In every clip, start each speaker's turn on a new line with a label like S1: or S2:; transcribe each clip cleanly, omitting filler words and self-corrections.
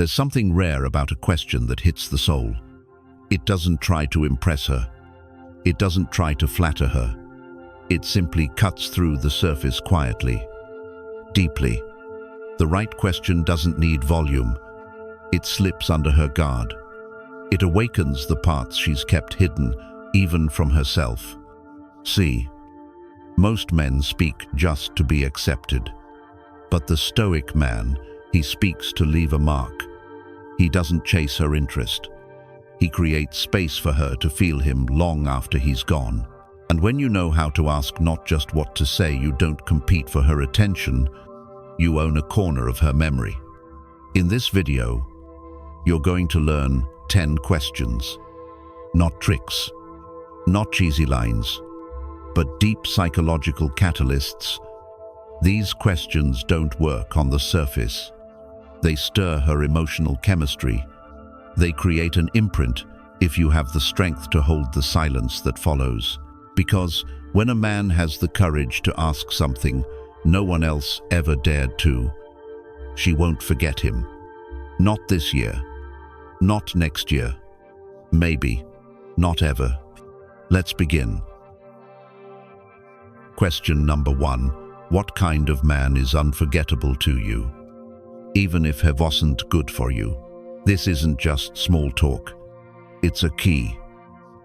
S1: There's something rare about a question that hits the soul. It doesn't try to impress her. It doesn't try to flatter her. It simply cuts through the surface quietly, deeply. The right question doesn't need volume. It slips under her guard. It awakens the parts she's kept hidden, even from herself. See, most men speak just to be accepted. But the Stoic man, he speaks to leave a mark. He doesn't chase her interest. He creates space for her to feel him long after he's gone. And when you know how to ask not just what to say, you don't compete for her attention, you own a corner of her memory. In this video, you're going to learn 10 questions. Not tricks, not cheesy lines, but deep psychological catalysts. These questions don't work on the surface. They stir her emotional chemistry. They create an imprint if you have the strength to hold the silence that follows. Because when a man has the courage to ask something no one else ever dared to, she won't forget him. Not this year. Not next year. Maybe. Not ever. Let's begin. Question number 1. What kind of man is unforgettable to you? Even if he wasn't good for you. This isn't just small talk. It's a key.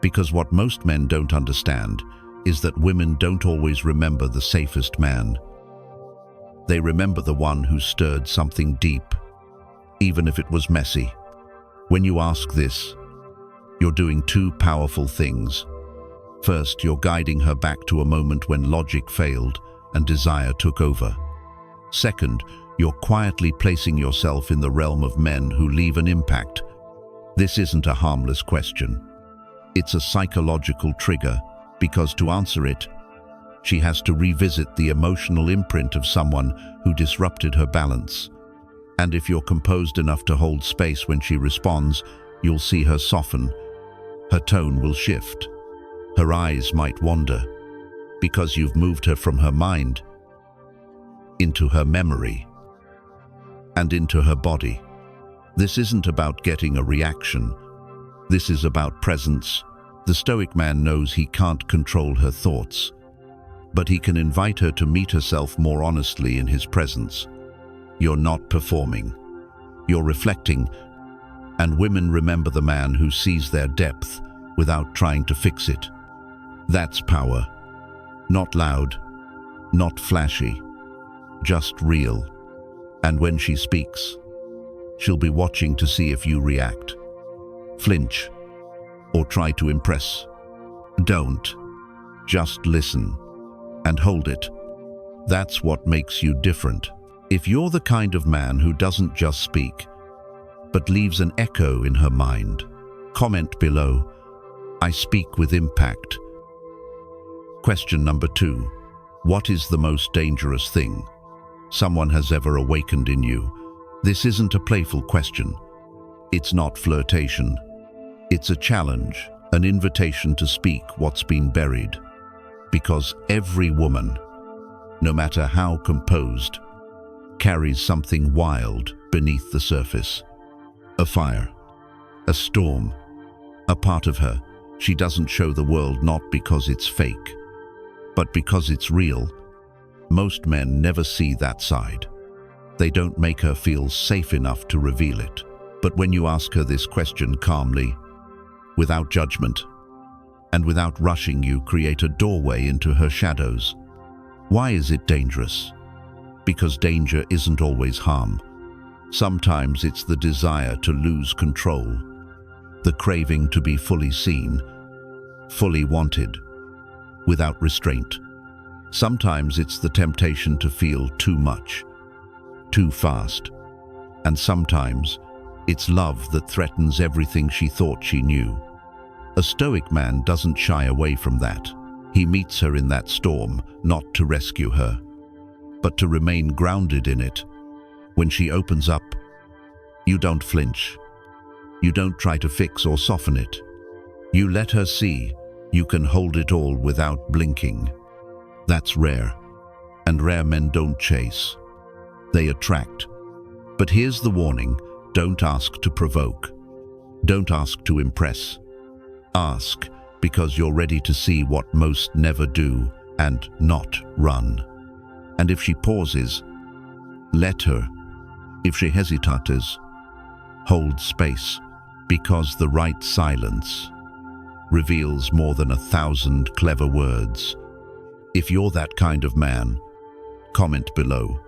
S1: Because what most men don't understand is that women don't always remember the safest man. They remember the one who stirred something deep, even if it was messy. When you ask this, you're doing two powerful things. First, you're guiding her back to a moment when logic failed and desire took over. Second, you're quietly placing yourself in the realm of men who leave an impact. This isn't a harmless question. It's a psychological trigger, because to answer it, she has to revisit the emotional imprint of someone who disrupted her balance. And if you're composed enough to hold space when she responds, you'll see her soften. Her tone will shift. Her eyes might wander, because you've moved her from her mind into her memory and into her body. This isn't about getting a reaction. This is about presence. The Stoic man knows he can't control her thoughts, but he can invite her to meet herself more honestly in his presence. You're not performing. You're reflecting, and women remember the man who sees their depth without trying to fix it. That's power. Not loud, not flashy, just real. And when she speaks, she'll be watching to see if you react, flinch, or try to impress. Don't. Just listen and hold it. That's what makes you different. If you're the kind of man who doesn't just speak, but leaves an echo in her mind, comment below. I speak with impact. Question number 2. What is the most dangerous thing someone has ever awakened in you? This isn't a playful question. It's not flirtation. It's a challenge, an invitation to speak what's been buried. Because every woman, no matter how composed, carries something wild beneath the surface. A fire, a storm, a part of her she doesn't show the world, not because it's fake, but because it's real. Most men never see that side. They don't make her feel safe enough to reveal it. But when you ask her this question calmly, without judgment, and without rushing, you create a doorway into her shadows. Why is it dangerous? Because danger isn't always harm. Sometimes it's the desire to lose control, the craving to be fully seen, fully wanted, without restraint. Sometimes it's the temptation to feel too much, too fast. And sometimes it's love that threatens everything she thought she knew. A Stoic man doesn't shy away from that. He meets her in that storm, not to rescue her, but to remain grounded in it. When she opens up, you don't flinch. You don't try to fix or soften it. You let her see you can hold it all without blinking. That's rare, and rare men don't chase. They attract. But here's the warning: Don't ask to provoke. Don't ask to impress. Ask because you're ready to see what most never do and not run. And if she pauses, let her. If she hesitates, hold space, because the right silence reveals more than 1,000 clever words. If you're that kind of man, comment below.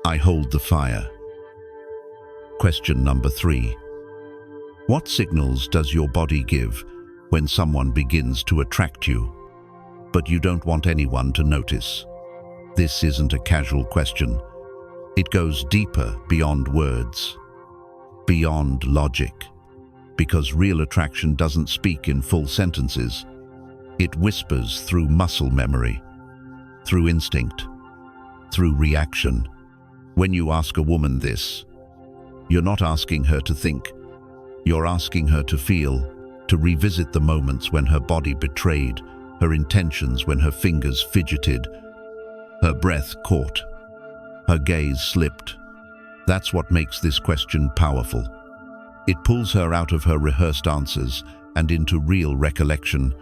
S1: I hold the fire. Question number 3. What signals does your body give when someone begins to attract you, but you don't want anyone to notice? This isn't a casual question. It goes deeper beyond words, beyond logic, because real attraction doesn't speak in full sentences. It whispers through muscle memory, through instinct, through reaction. When you ask a woman this, you're not asking her to think. You're asking her to feel, to revisit the moments when her body betrayed, her intentions when her fingers fidgeted, her breath caught, her gaze slipped. That's what makes this question powerful. It pulls her out of her rehearsed answers and into real recollection.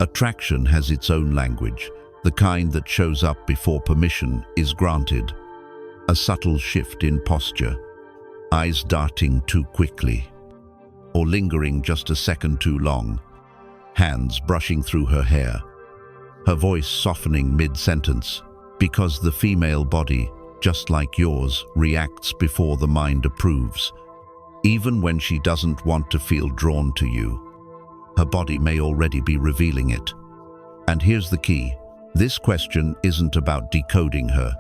S1: Attraction has its own language, the kind that shows up before permission is granted. A subtle shift in posture, eyes darting too quickly, or lingering just a second too long, hands brushing through her hair, her voice softening mid-sentence, because the female body, just like yours, reacts before the mind approves. Even when she doesn't want to feel drawn to you, her body may already be revealing it. And here's the key. This question isn't about decoding her.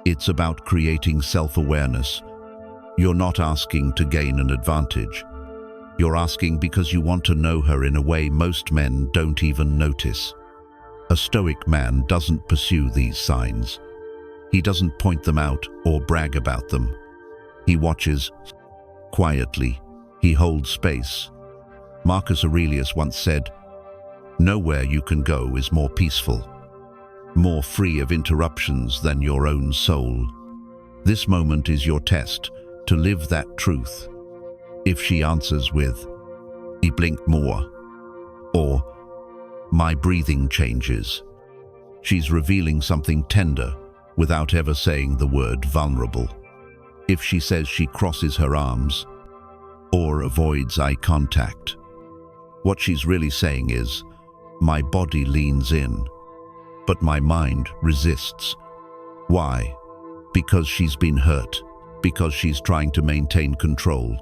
S1: It's about creating self-awareness. You're not asking to gain an advantage. You're asking because you want to know her in a way most men don't even notice. A Stoic man doesn't pursue these signs. He doesn't point them out or brag about them. He watches quietly. He holds space. Marcus Aurelius once said, "Nowhere you can go is more peaceful, more free of interruptions than your own soul." This moment is your test to live that truth. If she answers with, "He blinked more," or "My breathing changes," she's revealing something tender without ever saying the word vulnerable. If she says she crosses her arms or avoids eye contact, what she's really saying is, "My body leans in, but my mind resists." Why? Because she's been hurt, because she's trying to maintain control,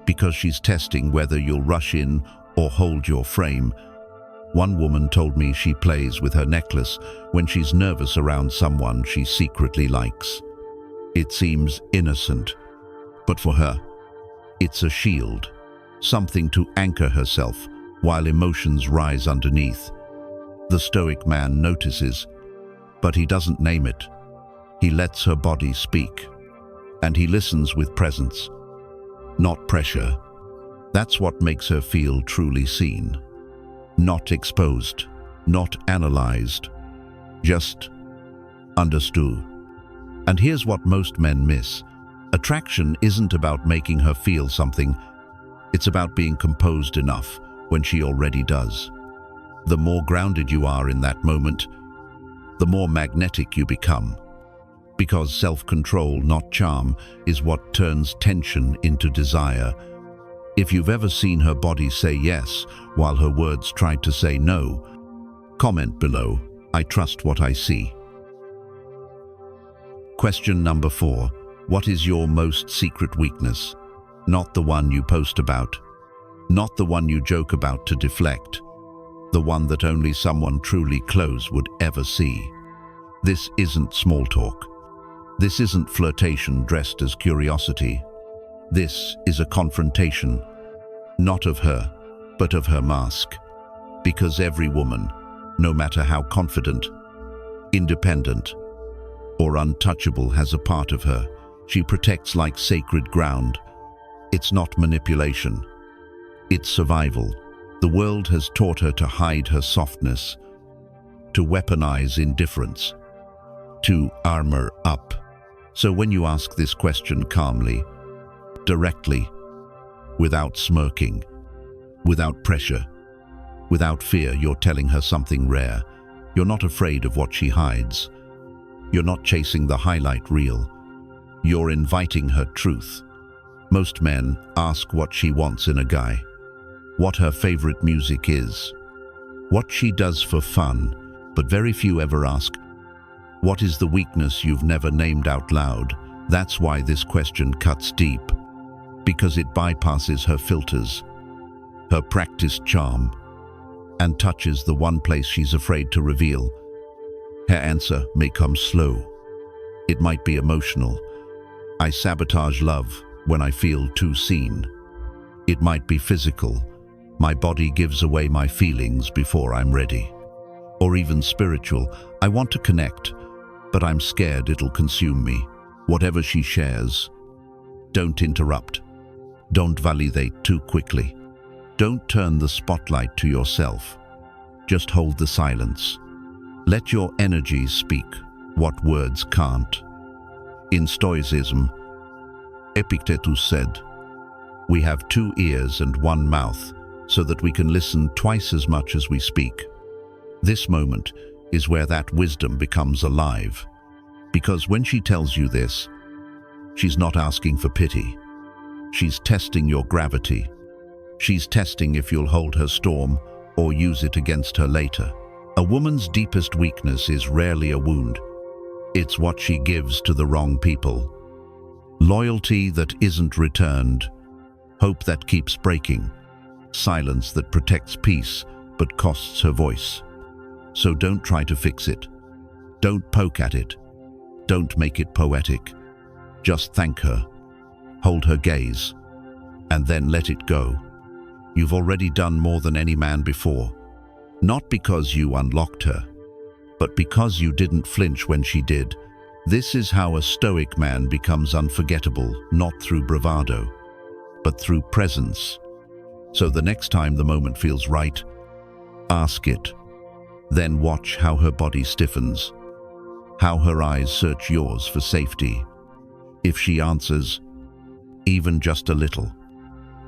S1: because she's testing whether you'll rush in or hold your frame. One woman told me she plays with her necklace when she's nervous around someone she secretly likes. It seems innocent, but for her, it's a shield, something to anchor herself while emotions rise underneath. The Stoic man notices, but he doesn't name it. He lets her body speak, and he listens with presence, not pressure. That's what makes her feel truly seen. Not exposed, not analyzed, just understood. And here's what most men miss. Attraction isn't about making her feel something. It's about being composed enough when she already does. The more grounded you are in that moment, the more magnetic you become. Because self-control, not charm, is what turns tension into desire. If you've ever seen her body say yes while her words tried to say no, comment below. I trust what I see. Question number 4. What is your most secret weakness? Not the one you post about. Not the one you joke about to deflect. The one that only someone truly close would ever see. This isn't small talk. This isn't flirtation dressed as curiosity. This is a confrontation, not of her, but of her mask. Because every woman, no matter how confident, independent, or untouchable, has a part of her she protects like sacred ground. It's not manipulation. It's survival. The world has taught her to hide her softness, to weaponize indifference, to armor up. So when you ask this question calmly, directly, without smirking, without pressure, without fear. You're telling her something rare. You're not afraid of what she hides. You're not chasing the highlight reel. You're inviting her truth. Most men ask what she wants in a guy, what her favorite music is, what she does for fun, but very few ever ask, what is the weakness you've never named out loud? That's why this question cuts deep, because it bypasses her filters, her practiced charm, and touches the one place she's afraid to reveal. Her answer may come slow. It might be emotional. I sabotage love when I feel too seen. It might be physical. My body gives away my feelings before I'm ready. Or even spiritual. I want to connect, but I'm scared it'll consume me. Whatever she shares, don't interrupt. Don't validate too quickly. Don't turn the spotlight to yourself. Just hold the silence. Let your energy speak what words can't. In Stoicism, Epictetus said, "We have 2 ears and 1 mouth, so that we can listen twice as much as we speak." This moment is where that wisdom becomes alive. Because when she tells you this, she's not asking for pity. She's testing your gravity. She's testing if you'll hold her storm or use it against her later. A woman's deepest weakness is rarely a wound. It's what she gives to the wrong people. Loyalty that isn't returned, hope that keeps breaking, silence that protects peace but costs her voice. So don't try to fix it. Don't poke at it. Don't make it poetic. Just thank her, hold her gaze, and then let it go. You've already done more than any man before. Not because you unlocked her, but because you didn't flinch when she did. This is how a Stoic man becomes unforgettable, not through bravado, but through presence. So the next time the moment feels right, ask it. Then watch how her body stiffens, how her eyes search yours for safety. If she answers, even just a little,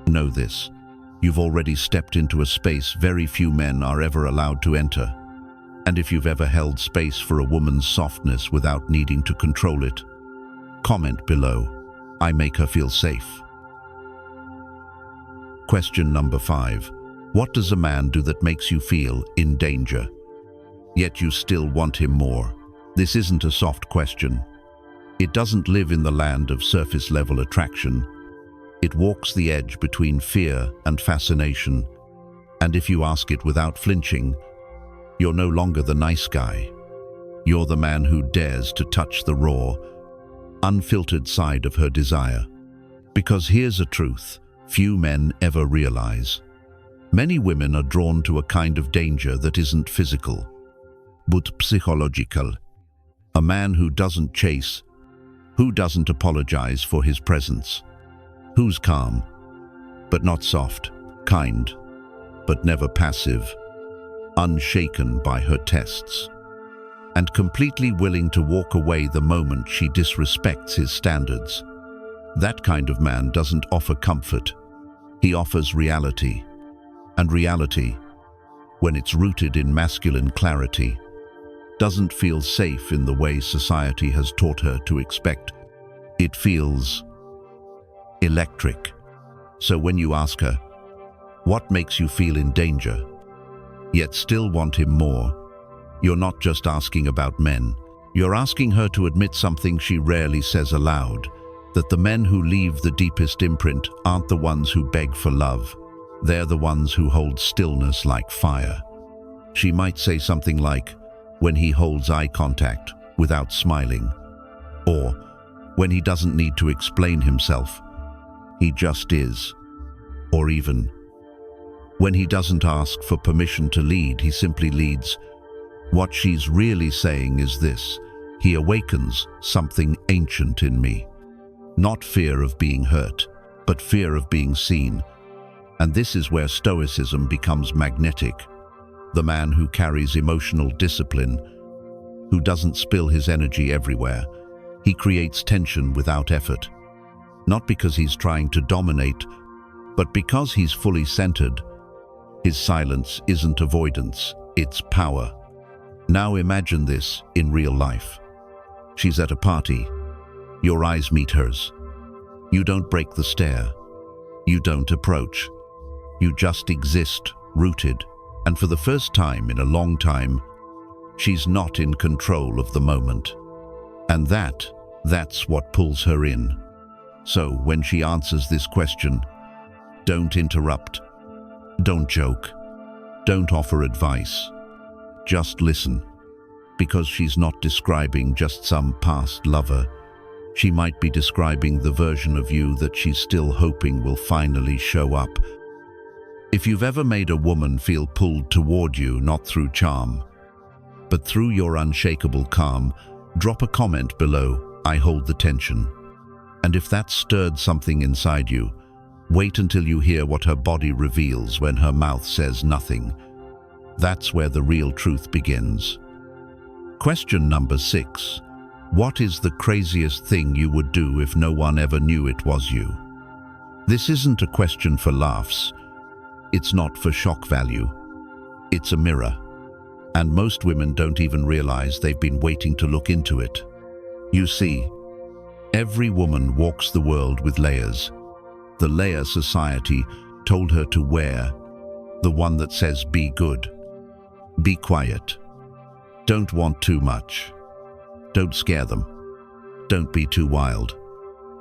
S1: know this: you've already stepped into a space very few men are ever allowed to enter. And if you've ever held space for a woman's softness without needing to control it, comment below. I make her feel safe. Question number 5. What does a man do that makes you feel in danger, yet you still want him more? This isn't a soft question. It doesn't live in the land of surface-level attraction. It walks the edge between fear and fascination. And if you ask it without flinching, you're no longer the nice guy. You're the man who dares to touch the raw, unfiltered side of her desire. Because here's a truth few men ever realize. Many women are drawn to a kind of danger that isn't physical, but psychological. A man who doesn't chase, who doesn't apologize for his presence, who's calm, but not soft, kind, but never passive, unshaken by her tests, and completely willing to walk away the moment she disrespects his standards. That kind of man doesn't offer comfort. He offers reality. And reality, when it's rooted in masculine clarity, doesn't feel safe in the way society has taught her to expect. It feels electric. So when you ask her, what makes you feel in danger, yet still want him more, you're not just asking about men. You're asking her to admit something she rarely says aloud, that the men who leave the deepest imprint aren't the ones who beg for love. They're the ones who hold stillness like fire. She might say something like, when he holds eye contact without smiling, or when he doesn't need to explain himself, he just is, or even when he doesn't ask for permission to lead, he simply leads. What she's really saying is this: he awakens something ancient in me. Not fear of being hurt, but fear of being seen. And this is where Stoicism becomes magnetic. The man who carries emotional discipline, who doesn't spill his energy everywhere. He creates tension without effort. Not because he's trying to dominate, but because he's fully centered. His silence isn't avoidance, it's power. Now imagine this in real life. She's at a party. Your eyes meet hers. You don't break the stare. You don't approach. You just exist, rooted. And for the first time in a long time, she's not in control of the moment. And that's what pulls her in. So when she answers this question, don't interrupt. Don't joke. Don't offer advice. Just listen. Because she's not describing just some past lover. She might be describing the version of you that she's still hoping will finally show up. If you've ever made a woman feel pulled toward you, not through charm, but through your unshakable calm, drop a comment below, I hold the tension. And if that stirred something inside you, wait until you hear what her body reveals when her mouth says nothing. That's where the real truth begins. Question number 6. What is the craziest thing you would do if no one ever knew it was you? This isn't a question for laughs. It's not for shock value. It's a mirror. And most women don't even realize they've been waiting to look into it. You see, every woman walks the world with layers. The layer society told her to wear, the one that says be good, be quiet, don't want too much, don't scare them, don't be too wild.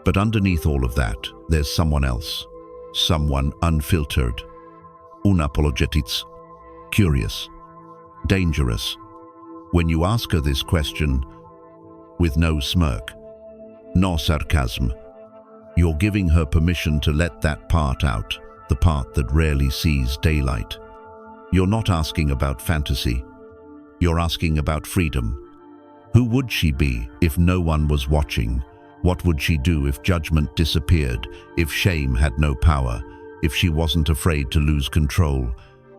S1: But underneath all of that, there's someone else, someone unfiltered, unapologetic, curious, dangerous. When you ask her this question, with no smirk, no sarcasm, you're giving her permission to let that part out, the part that rarely sees daylight. You're not asking about fantasy. You're asking about freedom. Who would she be if no one was watching? What would she do if judgment disappeared, if shame had no power, if she wasn't afraid to lose control?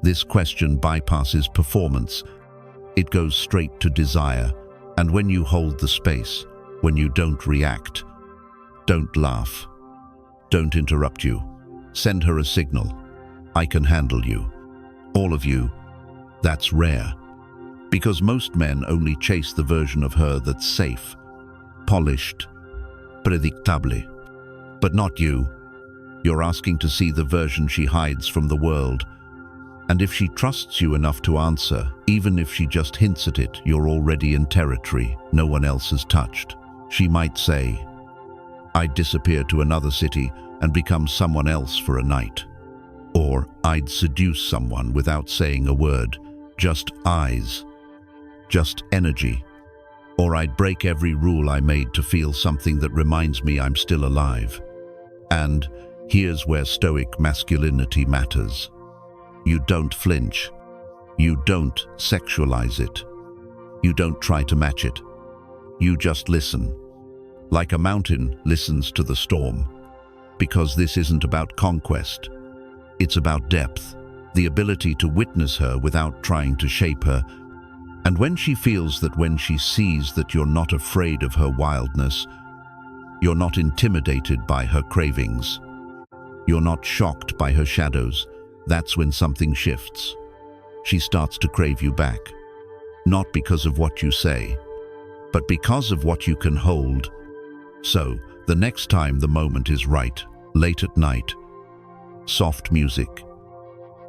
S1: This question bypasses performance. It goes straight to desire. And when you hold the space, when you don't react, don't laugh, don't interrupt you, send her a signal. I can handle you. All of you. That's rare. Because most men only chase the version of her that's safe, polished, predictable. But not you. You're asking to see the version she hides from the world. And if she trusts you enough to answer, even if she just hints at it, you're already in territory no one else has touched. She might say, I'd disappear to another city and become someone else for a night. Or I'd seduce someone without saying a word, just eyes, just energy. Or I'd break every rule I made to feel something that reminds me I'm still alive. And here's where Stoic masculinity matters. You don't flinch. You don't sexualize it. You don't try to match it. You just listen. Like a mountain listens to the storm. Because this isn't about conquest. It's about depth, the ability to witness her without trying to shape her. And when she feels that, when she sees that you're not afraid of her wildness, you're not intimidated by her cravings, you're not shocked by her shadows, that's when something shifts. She starts to crave you back. Not because of what you say, but because of what you can hold. So, the next time the moment is right, late at night, soft music,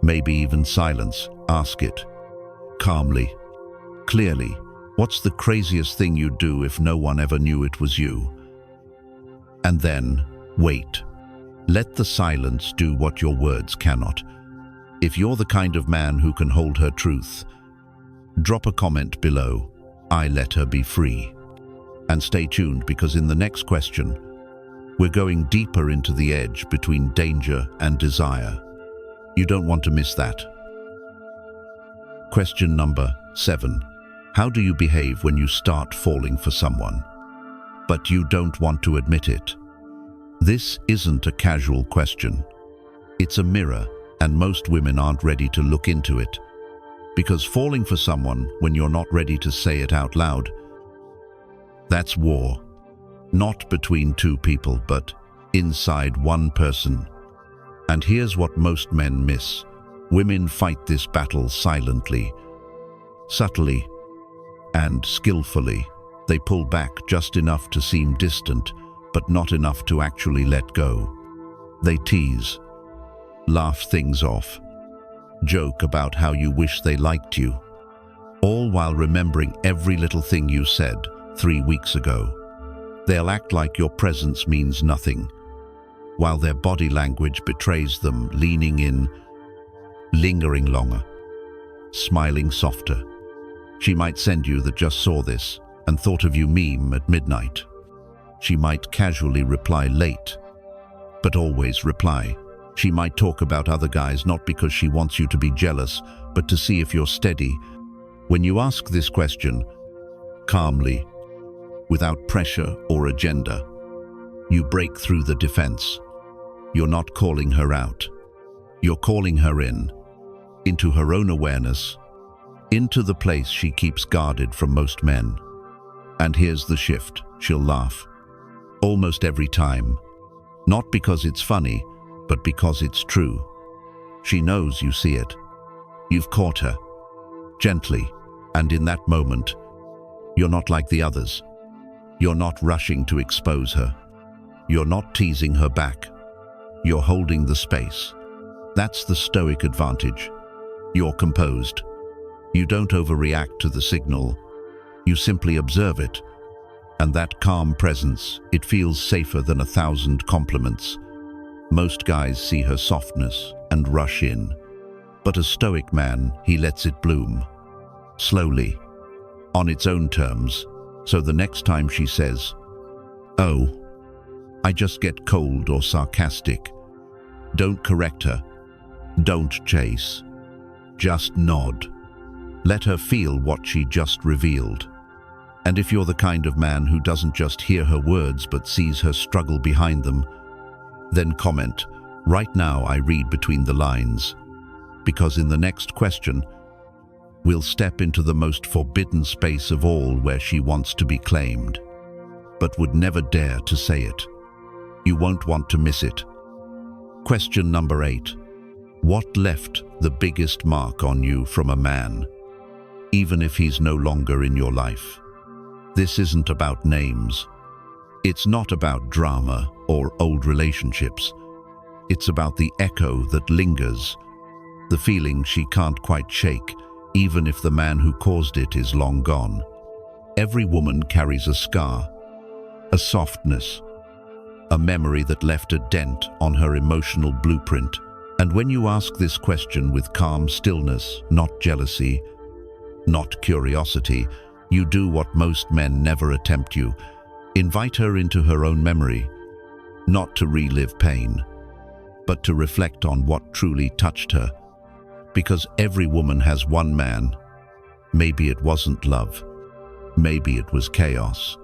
S1: maybe even silence, ask it, calmly, clearly, what's the craziest thing you'd do if no one ever knew it was you? And then, wait. Let the silence do what your words cannot. If you're the kind of man who can hold her truth, drop a comment below, I let her be free. And stay tuned, because in the next question, we're going deeper into the edge between danger and desire. You don't want to miss that. Question number 7. How do you behave when you start falling for someone, but you don't want to admit it? This isn't a casual question. It's a mirror, and most women aren't ready to look into it. Because falling for someone when you're not ready to say it out loud, that's war. Not between two people, but inside one person. And here's what most men miss. Women fight this battle silently, subtly, and skillfully. They pull back just enough to seem distant, but not enough to actually let go. They tease, laugh things off, joke about how you wish they liked you, all while remembering every little thing you said 3 weeks ago. They'll act like your presence means nothing, while their body language betrays them, leaning in, lingering longer, smiling softer. She might send you the "just saw this" and thought of you meme at midnight. She might casually reply late, but always reply. She might talk about other guys not because she wants you to be jealous, but to see if you're steady. When you ask this question, calmly, without pressure or agenda, you break through the defense. You're not calling her out. You're calling her in, into her own awareness, into the place she keeps guarded from most men. And here's the shift. She'll laugh. Almost every time. Not because it's funny, but because it's true. She knows you see it. You've caught her. Gently. And in that moment, you're not like the others. You're not rushing to expose her. You're not teasing her back. You're holding the space. That's the Stoic advantage. You're composed. You don't overreact to the signal. You simply observe it. And that calm presence, it feels safer than 1,000 compliments. Most guys see her softness and rush in. But a Stoic man, he lets it bloom. Slowly, on its own terms, so the next time she says, "Oh, I just get cold or sarcastic," don't correct her. Don't chase. Just nod. Let her feel what she just revealed. And if you're the kind of man who doesn't just hear her words but sees her struggle behind them, then comment, "Right now I read between the lines." Because in the next question, we'll step into the most forbidden space of all, where she wants to be claimed, but would never dare to say it. You won't want to miss it. Question number 8. What left the biggest mark on you from a man, even if he's no longer in your life? This isn't about names. It's not about drama or old relationships. It's about the echo that lingers, the feeling she can't quite shake, even if the man who caused it is long gone. Every woman carries a scar, a softness, a memory that left a dent on her emotional blueprint. And when you ask this question with calm stillness, not jealousy, not curiosity, you do what most men never attempt. You invite her into her own memory, not to relive pain, but to reflect on what truly touched her. Because every woman has one man. Maybe it wasn't love. Maybe it was chaos.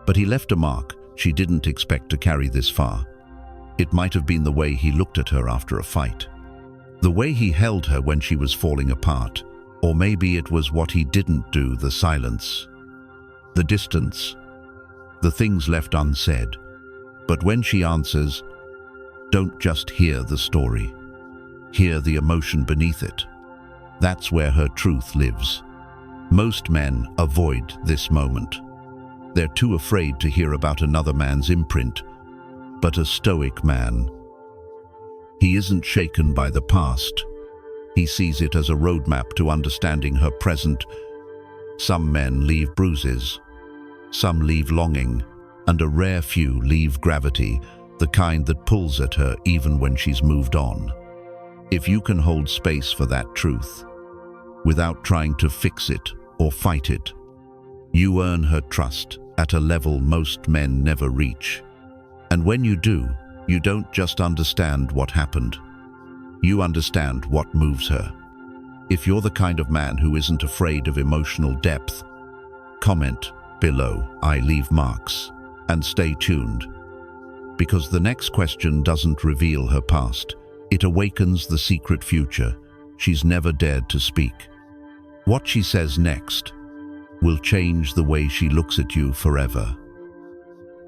S1: But he left a mark she didn't expect to carry this far. It might have been the way he looked at her after a fight, the way he held her when she was falling apart, or maybe it was what he didn't do, the silence, the distance, the things left unsaid. But when she answers, don't just hear the story. Hear the emotion beneath it. That's where her truth lives. Most men avoid this moment. They're too afraid to hear about another man's imprint. But a Stoic man, he isn't shaken by the past. He sees it as a roadmap to understanding her present. Some men leave bruises, some leave longing, and a rare few leave gravity, the kind that pulls at her even when she's moved on. If you can hold space for that truth, without trying to fix it or fight it, you earn her trust at a level most men never reach. And when you do, you don't just understand what happened. You understand what moves her. If you're the kind of man who isn't afraid of emotional depth, comment below, "I leave marks," and stay tuned. Because the next question doesn't reveal her past. It awakens the secret future she's never dared to speak. What she says next will change the way she looks at you forever.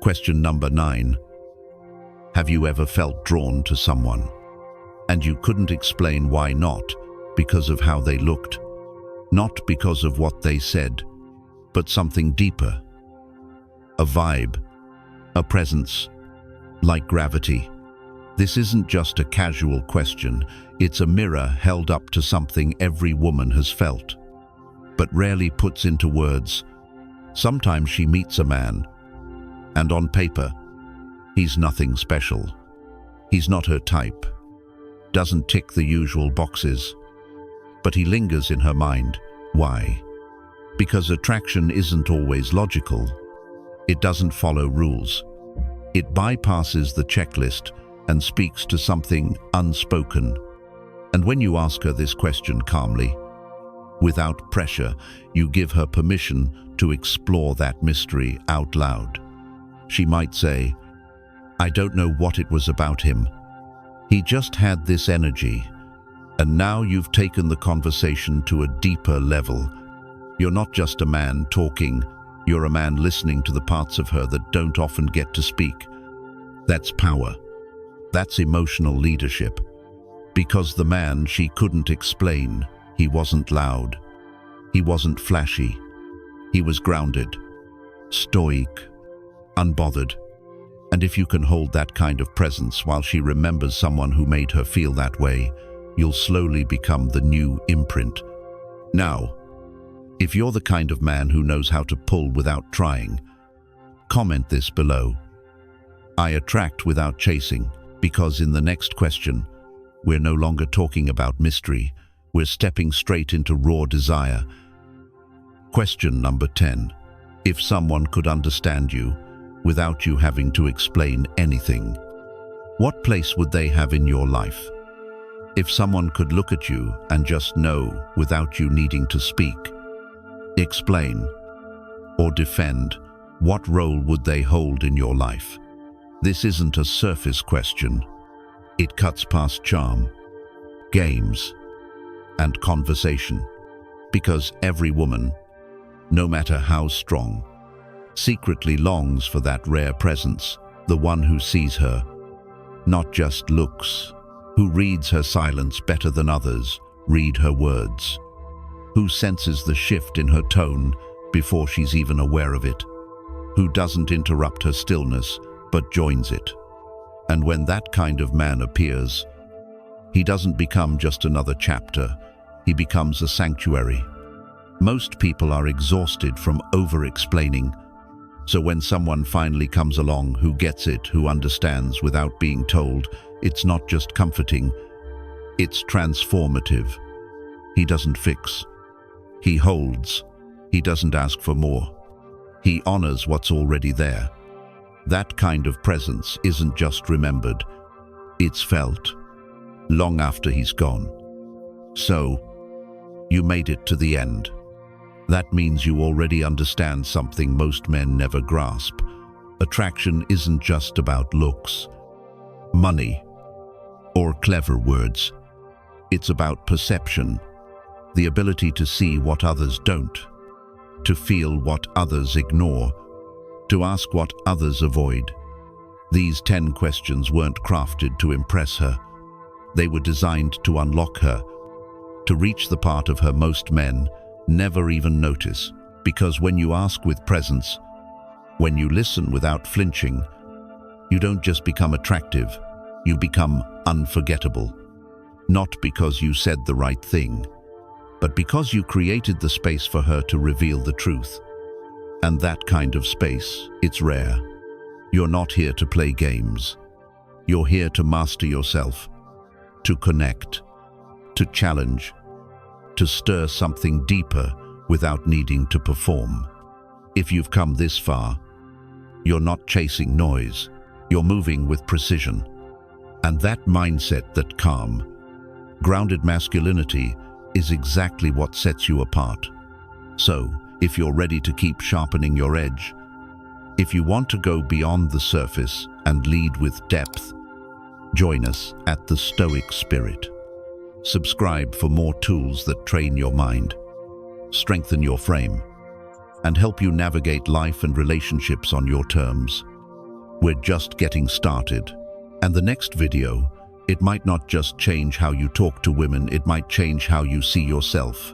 S1: Question number 9. Have you ever felt drawn to someone, and you couldn't explain why? Not because of how they looked, not because of what they said, but something deeper. A vibe, a presence, like gravity. This isn't just a casual question, it's a mirror held up to something every woman has felt, but rarely puts into words. Sometimes she meets a man, and on paper, he's nothing special. He's not her type, doesn't tick the usual boxes, but he lingers in her mind. Why? Because attraction isn't always logical. It doesn't follow rules. It bypasses the checklist and speaks to something unspoken. And when you ask her this question calmly, without pressure, you give her permission to explore that mystery out loud. She might say, "I don't know what it was about him. He just had this energy." And now you've taken the conversation to a deeper level. You're not just a man talking, you're a man listening to the parts of her that don't often get to speak. That's power. That's emotional leadership. Because the man she couldn't explain, he wasn't loud. He wasn't flashy. He was grounded, stoic, unbothered. And if you can hold that kind of presence while she remembers someone who made her feel that way, you'll slowly become the new imprint. Now, if you're the kind of man who knows how to pull without trying, comment this below. I attract without chasing, because in the next question, we're no longer talking about mystery, we're stepping straight into raw desire. Question number 10. If someone could understand you without you having to explain anything, what place would they have in your life? If someone could look at you and just know without you needing to speak, explain, or defend, what role would they hold in your life? This isn't a surface question. It cuts past charm, games, and conversation. Because every woman, no matter how strong, secretly longs for that rare presence, the one who sees her, not just looks, who reads her silence better than others read her words, who senses the shift in her tone before she's even aware of it, who doesn't interrupt her stillness but joins it. And when that kind of man appears, he doesn't become just another chapter, he becomes a sanctuary. Most people are exhausted from over-explaining, so when someone finally comes along who gets it, who understands without being told, it's not just comforting, it's transformative. He doesn't fix, he holds, he doesn't ask for more. He honors what's already there. That kind of presence isn't just remembered, it's felt, long after he's gone. So, you made it to the end. That means you already understand something most men never grasp. Attraction isn't just about looks, money, or clever words. It's about perception, the ability to see what others don't, to feel what others ignore, to ask what others avoid. These 10 questions weren't crafted to impress her. They were designed to unlock her, to reach the part of her most men never even notice. Because when you ask with presence, when you listen without flinching, you don't just become attractive, you become unforgettable. Not because you said the right thing, but because you created the space for her to reveal the truth. And that kind of space, it's rare. You're not here to play games. You're here to master yourself, to connect, to challenge, to stir something deeper without needing to perform. If you've come this far, you're not chasing noise, you're moving with precision. And that mindset, that calm, grounded masculinity, is exactly what sets you apart. So, if you're ready to keep sharpening your edge, if you want to go beyond the surface and lead with depth, join us at the Stoic Spirit. Subscribe for more tools that train your mind, strengthen your frame, and help you navigate life and relationships on your terms. We're just getting started. And the next video, it might not just change how you talk to women, it might change how you see yourself.